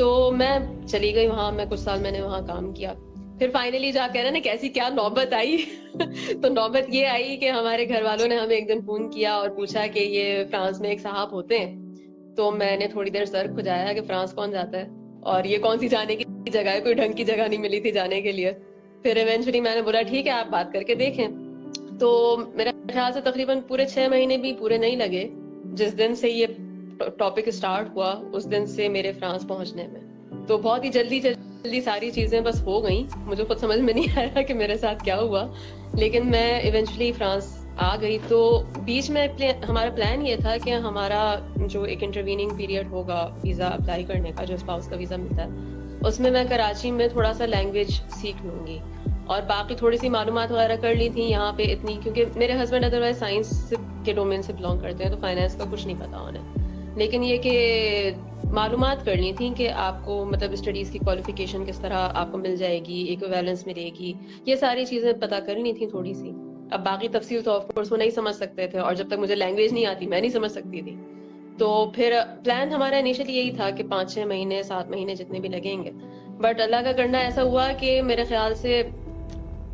تو میں چلی گئی وہاں, میں کچھ سال میں نے وہاں کام کیا. پھر فائنلی جا کر نا کیسی کیا نوبت آئی تو نوبت یہ آئی کہ ہمارے گھر والوں نے ہمیں ایک دن فون کیا اور پوچھا کہ یہ فرانس میں ایک صاحب ہوتے ہیں. تو میں نے تھوڑی دیر سر کھجایا کہ فرانس کون جاتا ہے اور یہ کون سی جانے کی جگہ ہے, کوئی ڈھنگ کی جگہ نہیں ملی تھی جانے کے لیے. پھر ایونچولی میں نے بولا ٹھیک ہے آپ بات کر کے دیکھیں. تو میرے خیال سے تقریباً پورے 6 مہینے بھی پورے نہیں لگے جس دن سے یہ ٹاپک اسٹارٹ ہوا اس دن سے میرے فرانس پہنچنے میں. تو بہت ہی جلدی ساری چیزیں بس ہو گئیں. مجھے خود سمجھ میں نہیں آیا کہ میرے ساتھ کیا ہوا, لیکن میں ایونچولی فرانس آ گئی. تو بیچ میں ہمارا پلان یہ تھا کہ ہمارا جو ایک انٹرویننگ پیریڈ ہوگا ویزا اپلائی کرنے کا, جو اسپاؤس کا ویزا ملتا ہے, اس میں کراچی میں تھوڑا سا لینگویج سیکھ لوں گی اور باقی تھوڑی سی معلومات وغیرہ کر لی تھی یہاں پہ اتنی, کیونکہ میرے ہسبینڈ ادروائز سائنس کے ڈومین سے بلانگ کرتے ہیں تو فائنانس کا کچھ نہیں پتا انہیں, لیکن یہ کہ معلومات کر لی تھیں کہ آپ کو مطلب اسٹڈیز کی کوالیفیکیشن کس طرح آپ کو مل جائے گی, ایکویویلنس ملے گی, یہ ساری چیزیں پتا کر لی تھیں تھوڑی سی. اب باقی تفصیل تو آف کورس وہ نہیں سمجھ سکتے تھے اور جب تک مجھے لینگویج نہیں آتی میں نہیں سمجھ سکتی تھی. تو پھر پلان ہمارا انیشلی یہی تھا کہ 5-6 مہینے 7 مہینے جتنے بھی لگیں گے, بٹ اللہ کا کرنا ایسا ہوا کہ میرے خیال سے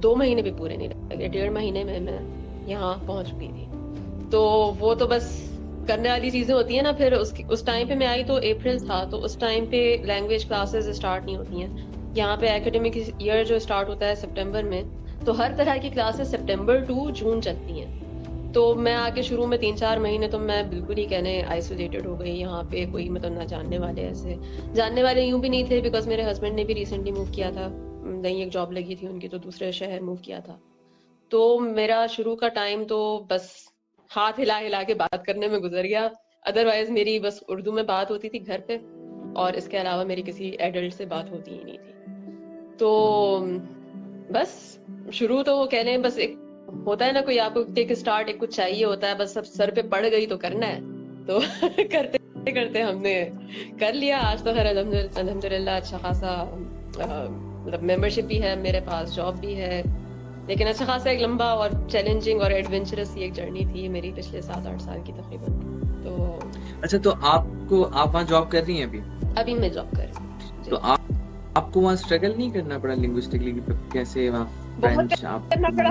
2 مہینے بھی پورے نہیں لگے, 1.5 مہینے میں میں یہاں پہنچ چکی تھی. تو وہ تو بس کرنے والی چیزیں ہوتی ہیں نا. پھر اس ٹائم پہ میں آئی تو اپریل تھا, تو اس ٹائم پہ لینگویج کلاسز اسٹارٹ نہیں ہوتی ہیں یہاں پہ. ایکیڈیمک ایئر جو اسٹارٹ ہوتا ہے سپٹمبر میں, تو ہر طرح کی کلاسز سپٹمبر ٹو جون چلتی ہیں. تو میں آ کے شروع میں 3-4 مہینے تو میں بالکل ہی کہنے آئسولیٹڈ ہو گئی. یہاں پہ کوئی مطلب نہ جاننے والے, ایسے جاننے والے یوں بھی نہیں تھے بیکاز میرے ہسبینڈ نے بھی ریسنٹلی موو کیا تھا, نئی ایک جاب لگی تھی ان کی تو دوسرے شہر موو کیا تھا. تو میرا شروع کا ٹائم تو بس ہاتھ ہلا کے بات کرنے میں گزر گیا. ادروائز میری بس اردو میں بات ہوتی تھی گھر پہ, اور اس کے علاوہ میری کسی ایڈلٹ سے بات ہوتی ہی نہیں تھی. تو بس شروع تو وہ کہہ لیں بس ایک ہوتا ہے نا, کوئی آپ کو ٹیک اسٹارٹ ایک کچھ چاہیے ہوتا ہے, بس سب سر پہ پڑ گئی تو کرنا ہے. تو کرتے کرتے ہم نے کر لیا. آج تو خیر الحمدللہ اچھا خاصا مطلب ممبرشپ بھی ہے میرے پاس, جاب بھی ہے, لیکن اچھا خاصا ایک لمبا اور چیلنجنگ اور ایڈونچرس ایک جرنی تھی میری پچھلے 7-8 سال کی تقریباً. تو اچھا, تو آپ وہاں جاب کر رہی ہیں ابھی میں جاب کر رہی ہوں. تو آپ کو وہاں اسٹرگل نہیں کرنا پڑا لنگوسٹکلی, کیسے وہاں بہت کرنا پڑا,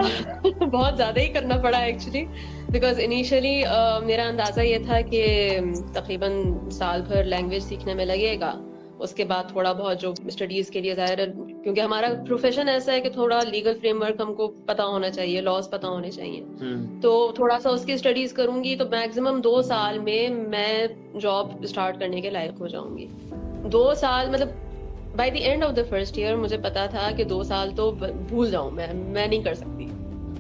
بہت زیادہ ہی کرنا پڑا ایکچولی, بیکاز انیشلی میرا اندازہ یہ تھا کہ تقریباً سال بھر لینگویج سیکھنے میں لگے گا. اس کے بعد تھوڑا بہت جو اسٹڈیز کے لیے ظاہر ہے, کیونکہ ہمارا پروفیشن ایسا ہے کہ تھوڑا لیگل فریم ورک ہم کو پتا ہونا چاہیے, لاز پتا ہونے چاہیے. تو تھوڑا سا اس کی اسٹڈیز کروں گی تو میکسیمم 2 سال میں جاب اسٹارٹ کرنے کے لائق ہو جاؤں گی. 2 سال مطلب by the end of the first year مجھے پتا تھا کہ 2 سال تو بھول جاؤں میں نہیں کر سکتی.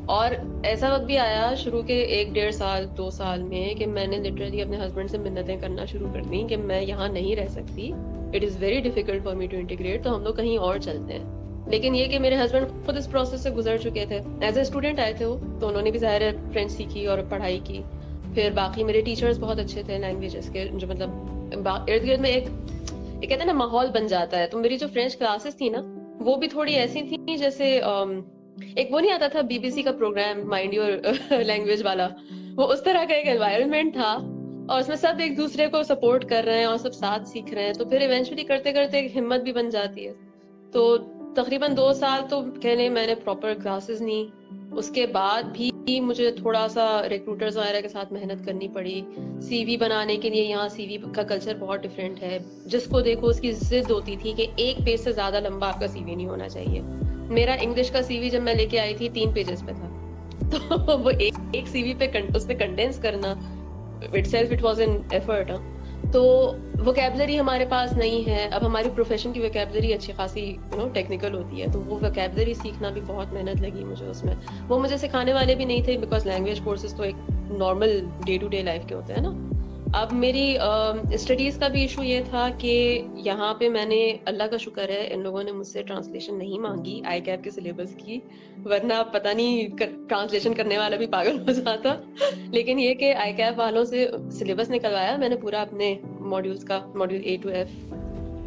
اور ایسا وقت بھی آیا شروع کے 1-1.5 سال 2 سال میں کہ میں نے لٹرلی اپنے ہسبینڈ سے منتیں کرنا شروع کر دیں کہ میں یہاں نہیں رہ سکتی, it is very difficult for me to integrate, تو ہم لوگ کہیں اور چلتے ہیں. لیکن یہ کہ میرے ہسبینڈ خود اس پروسیس سے گزر چکے تھے, ایز اے اسٹوڈنٹ آئے تھے وہ, تو انہوں نے بھی ظاہر ہے فرینچ سیکھی اور پڑھائی کی. پھر باقی میرے ٹیچرز بہت اچھے تھے لینگویجز کے, جو مطلب ارد گرد میں ایک کہتے ہیں نا ماحول بن جاتا ہے. تو میری جو فرینچ کلاسز تھی نا وہ بھی تھوڑی ایسی تھیں جیسے ایک وہ نہیں آتا تھا BBC کا پروگرام مائنڈ یور لینگویج والا, وہ اس طرح کا ایک انوائرمنٹ تھا, اور اس میں سب ایک دوسرے کو سپورٹ کر رہے ہیں اور سب ساتھ سیکھ رہے ہیں. تو پھر ایونچولی کرتے کرتے ایک ہمت بھی بن جاتی ہے. تو تقریباً 2 سال تو کہنے میں نے پراپر کلاسز نہیں. اس کے بعد بھی مجھے تھوڑا سا ریکروٹرز وغیرہ کے ساتھ محنت کرنی پڑی سی وی بنانے کے لیے. یہاں سی وی کا کلچر بہت ڈفرینٹ ہے, جس کو دیکھو اس کی ضد ہوتی تھی کہ 1 پیج سے زیادہ لمبا آپ کا سی وی نہیں ہونا چاہیے. میرا انگلش کا سی وی جب میں لے کے آئی تھی 3 پیجز پہ تھا, تو وہ ایک سی وی پہ اس پہ کنڈینس کرنا itself it was an effort. تو ووکیبلری ہمارے پاس نہیں ہے. اب ہماری پروفیشن کی ووکیبلری اچھی خاصی ٹیکنیکل ہوتی ہے, تو وہ ووکیبلری سیکھنا بھی بہت محنت لگی مجھے اس میں. وہ مجھے سکھانے والے بھی نہیں تھے بیکاز لینگویج کورسز تو ایک normal day to day life کے ہوتے ہیں نا. اب میری اسٹڈیز کا بھی ایشو یہ تھا کہ یہاں پہ میں نے, اللہ کا شکر ہے ان لوگوں نے مجھ سے ٹرانسلیشن نہیں مانگی آئی کیپ کے سلیبس کی, ورنہ پتہ نہیں ٹرانسلیشن کرنے والا بھی پاگل ہو جاتا. لیکن یہ کہ آئی کیپ والوں سے سلیبس نکلوایا میں نے پورا اپنے ماڈیولز کا, ماڈیول A to F,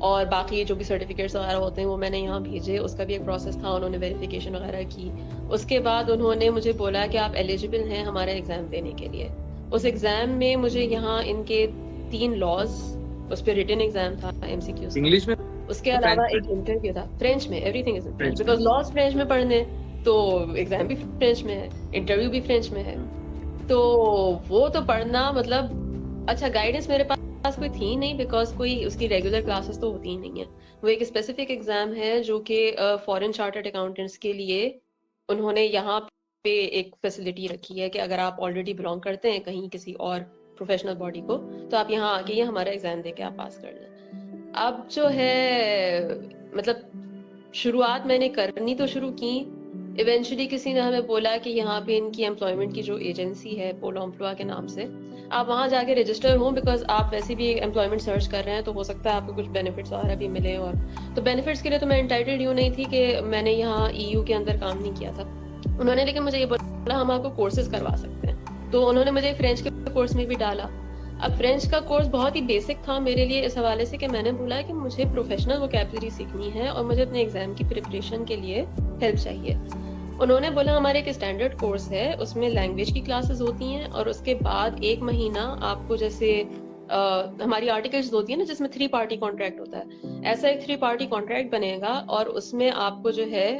اور باقی جو بھی سرٹیفکیٹس وغیرہ ہوتے ہیں وہ میں نے یہاں بھیجے. اس کا بھی ایک پروسیس تھا, انہوں نے ویریفیکیشن وغیرہ کی. اس کے بعد انہوں نے مجھے بولا کہ آپ ایلیجیبل ہیں ہمارے ایگزام دینے کے لیے. اس ایگزام میں مجھے یہاں ان کے 3 لاز اس پہ ریٹن ایگزام تھا MCQs انگلش میں اس کے علاوہ ایک انٹرویو تھا فرینچ میں. Every thing is in French because laws French میں پڑھنے تو ایگزام بھی فرینچ میں ہے, انٹرویو بھی فرینچ میں ہے. تو وہ تو پڑھنا مطلب اچھا گائیڈنس میرے پاس کوئی تھی نہیں بیکاز کوئی اس کی ریگولر کلاسز تو ہوتی ہی نہیں ہے. وہ ایک اسپیسیفک ایگزام ہے جو کہ فورن چارٹرڈ اکاؤنٹنٹس کے لیے انہوں نے یہاں پہ ایک فیسلٹی رکھی ہے کہ اگر آپ آلریڈی بلانگ کرتے ہیں کہیں کسی اور پروفیشنل باڈی کو تو آپ یہاں آ کے یہ ہمارا ایگزام دے کے آپ پاس کر لیں. اب جو ہے مطلب شروعات میں نے کرنی تو شروع کی. ایونچولی کسی نے ہمیں بولا کہ یہاں پہ ان کی امپلائمنٹ کی جو ایجنسی ہے پولو امپلوا کے نام سے, آپ وہاں جا کے رجسٹر ہوں بیکاز آپ ویسے بھی امپلائمنٹ سرچ کر رہے ہیں تو ہو سکتا ہے آپ کو کچھ بینیفٹس وغیرہ بھی ملے. اور تو بینیفٹس کے لیے تو میں انٹائٹلڈ یوں نہیں تھی کہ میں نے یہاں EU کے اندر کام نہیں کیا تھا. انہوں نے لیکن مجھے یہ بولا ہم آپ کو کورسز کروا سکتے ہیں. تو انہوں نے مجھے فرینچ کے کورس میں بھی ڈالا. اب فرینچ کا کورس بہت ہی بیسک تھا میرے لیے اس حوالے سے کہ میں نے بولا کہ مجھے پروفیشنل ووکیبلری سیکھنی ہے اور مجھے اپنے ایگزام کی پریپریشن کے لیے ہیلپ چاہیے. انہوں نے بولا ہمارے ایک اسٹینڈرڈ کورس ہے اس میں لینگویج کی کلاسز ہوتی ہیں اور اس کے بعد 1 مہینہ آپ کو جیسے ہماری آرٹیکلز ہوتی ہیں نا جس میں 3 پارٹی کانٹریکٹ ہوتا ہے, ایسا ایک 3 پارٹی کانٹریکٹ بنے گا اور اس میں آپ کو جو ہے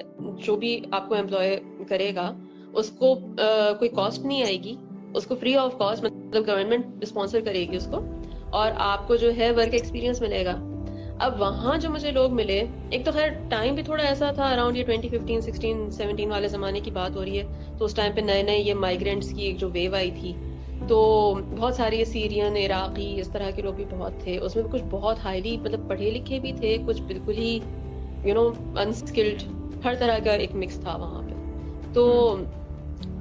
جو بھی آپ کو امپلوائے کرے گا اس کو کوئی کاسٹ نہیں آئے گی, اس کو فری آف کاسٹ مطلب گورنمنٹ اسپانسر کرے گی اس کو, اور آپ کو جو ہے ورک ایکسپیرینس ملے گا. اب وہاں جو مجھے لوگ ملے, ایک تو خیر ٹائم بھی تھوڑا ایسا تھا اراؤنڈ یہ 2015 16 17 والے زمانے کی بات ہو رہی ہے, تو اس ٹائم پہ نئے نئے یہ مائیگرینٹس کی ایک جو ویو آئی تھی تو بہت ساری سیرین عراقی اس طرح کے لوگ بھی بہت تھے. اس میں کچھ بہت ہائیلی مطلب پڑھے لکھے بھی تھے, کچھ بالکل ہی انسکلڈ, ہر طرح کا ایک مکس تھا وہاں پہ. تو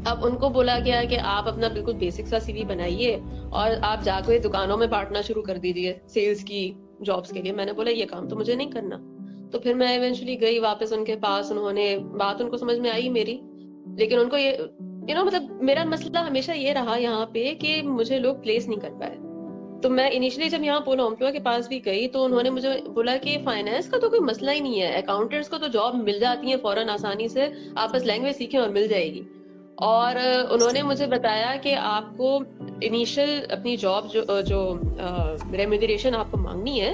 اب ان کو بولا گیا کہ آپ اپنا بالکل بیسک سا CV بنائیے اور آپ جا کے دکانوں میں بانٹنا شروع کر دیجیے سیلز کی جابس کے لیے. میں نے بولا یہ کام تو مجھے نہیں کرنا. تو پھر میں ایونچولی گئی واپس ان کے پاس, انہوں نے بات ان کو سمجھ میں آئی میری, لیکن ان کو یہ مطلب میرا مسئلہ ہمیشہ یہ رہا یہاں پہ کہ مجھے لوگ پلیس نہیں کر پائے. تو میں انیشلی جب یہاں پولو امپلوا کے پاس بھی گئی تو انہوں نے مجھے بولا کہ فائنانس کا تو کوئی مسئلہ ہی نہیں ہے, اکاؤنٹنٹس کو تو جاب مل جاتی ہے فوراً آسانی سے, آپ بس لینگویج سیکھیں اور مل جائے گی. اور انہوں نے مجھے بتایا کہ آپ کو انیشل اپنی جاب جو ریمونریشن آپ کو مانگنی ہے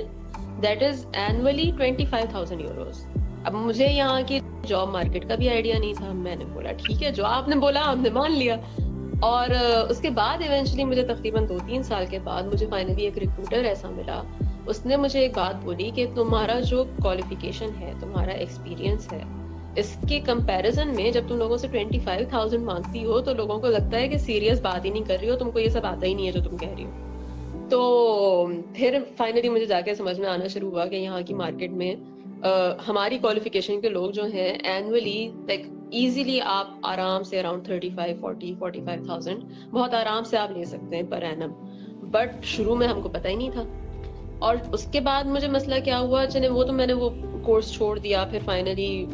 دیٹ از اینولی 25,000 یوروز. اب مجھے یہاں کی جاب مارکیٹ کا بھی آئیڈیا نہیں تھا. میں نے بولا ٹھیک ہے جو آپ نے بولا ہم نے مان لیا. اور اس کے بعد ایونچولی مجھے تقریباً 2-3 سال کے بعد مجھے فائنلی ایک ریکروٹر ایسا ملا, اس نے مجھے ایک بات بولی کہ تمہارا جو کوالیفیکیشن ہے, تمہارا ایکسپیرینس ہے, اس کے کمپیریزن میں جب تم لوگوں سے 25,000 مانگتی ہو تو لوگوں کو لگتا ہے کہ سیریس بات ہی نہیں کر رہی ہو, تم کو یہ سب آتا ہی نہیں ہے جو تم کہہ رہی ہو. تو پھر فائنلی مجھے جا کے سمجھ میں آنا شروع ہوا کہ یہاں کی مارکیٹ میں ہماری کوالیفیکیشن کے لوگ جو ہیں اینولی لائک ایزیلی آپ آرام سے اراؤنڈ 35,40,45,000 بہت آرام سے آپ لے سکتے ہیں پر اینم. بٹ شروع میں ہم کو پتہ ہی نہیں تھا. اور اس کے بعد مجھے مسئلہ کیا ہوا, چلے وہ تو میں نے وہ کورس چھوڑ دیا, پھر فائنلی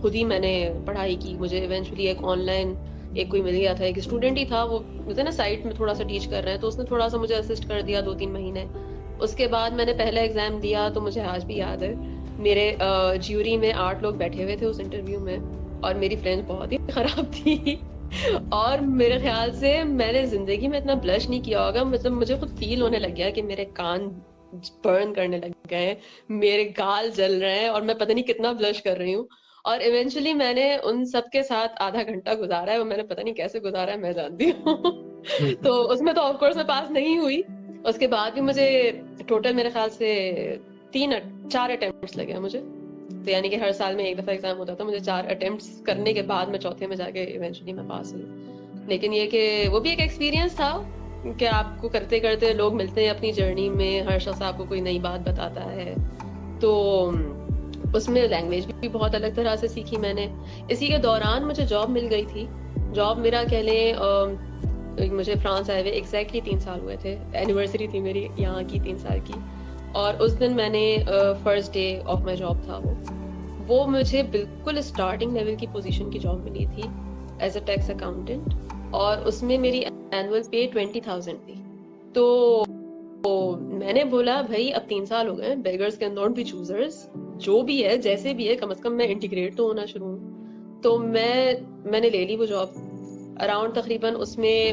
خود ہی میں نے پڑھائی کی. مجھے ایونچولی ایک آن لائن ایک کوئی مل گیا تھا, ایک اسٹوڈنٹ ہی تھا, وہ مجھے نا سائٹ میں تھوڑا سا ٹیچ کر رہے ہیں تو اس نے تھوڑا سا مجھے اسسٹ کر دیا 2-3 مہینے. اس کے بعد میں نے پہلا ایگزام دیا تو مجھے آج بھی یاد ہے میرے جیوری میں 8 لوگ بیٹھے ہوئے تھے اس انٹرویو میں, اور میری فرینچ بہت ہی خراب تھی. اور میرے خیال سے میں نے زندگی میں اتنا بلش نہیں کیا ہوگا, مطلب مجھے خود فیل ہونے لگ گیا کہ میرے کان برن کرنے لگ گئے, میرے گال جل رہے ہیں اور میں پتہ نہیں کتنا بلش کر رہی ہوں. اور ایونچولی میں نے ان سب کے ساتھ آدھا گھنٹہ گزارا ہے, وہ میں نے پتہ نہیں کیسے گزارا ہے, میں جانتی ہوں. تو اس میں تو آف کورس میں پاس نہیں ہوئی. اس کے بعد بھی مجھے ٹوٹل میرے خیال سے 4 اٹیمپٹس لگے مجھے, تو یعنی کہ ہر سال میں ایک دفعہ ایگزام ہوتا تھا. مجھے 4 اٹیمپٹس کرنے کے بعد میں چوتھے میں جا کے ایونچولی میں پاس ہوئی. لیکن یہ کہ وہ بھی ایک ایکسپیرینس تھا کہ آپ کو کرتے کرتے لوگ ملتے ہیں اپنی جرنی میں, ہر شخص آپ کو کوئی نئی بات بتاتا ہے. تو اس میں لینگویج بھی بہت الگ طرح سے سیکھی میں نے. اسی کے دوران مجھے جاب مل گئی تھی. جاب میرا کہہ لیں مجھے فرانس آئے ہوئے ایگزیکٹلی 3 سال ہوئے تھے, اینیورسری تھی میری یہاں کی 3 سال کی. اور اس دن میں نے first day of my job تھا وہ مجھے بالکل اسٹارٹنگ لیول کی پوزیشن کی جاب ملی تھی ایز اے ٹیکس اکاؤنٹنٹ, اور اس میں میری اینول پے 20,000 تھی. تو میں نے بولا بھائی اب 3 سال ہو گئے, beggars can not be choosers, جو بھی ہے جیسے بھی ہے کم از کم میں انٹیگریٹ تو ہونا شروع ہوں. تو میں نے لے لی وہ جاب اراؤنڈ تقریباً اس میں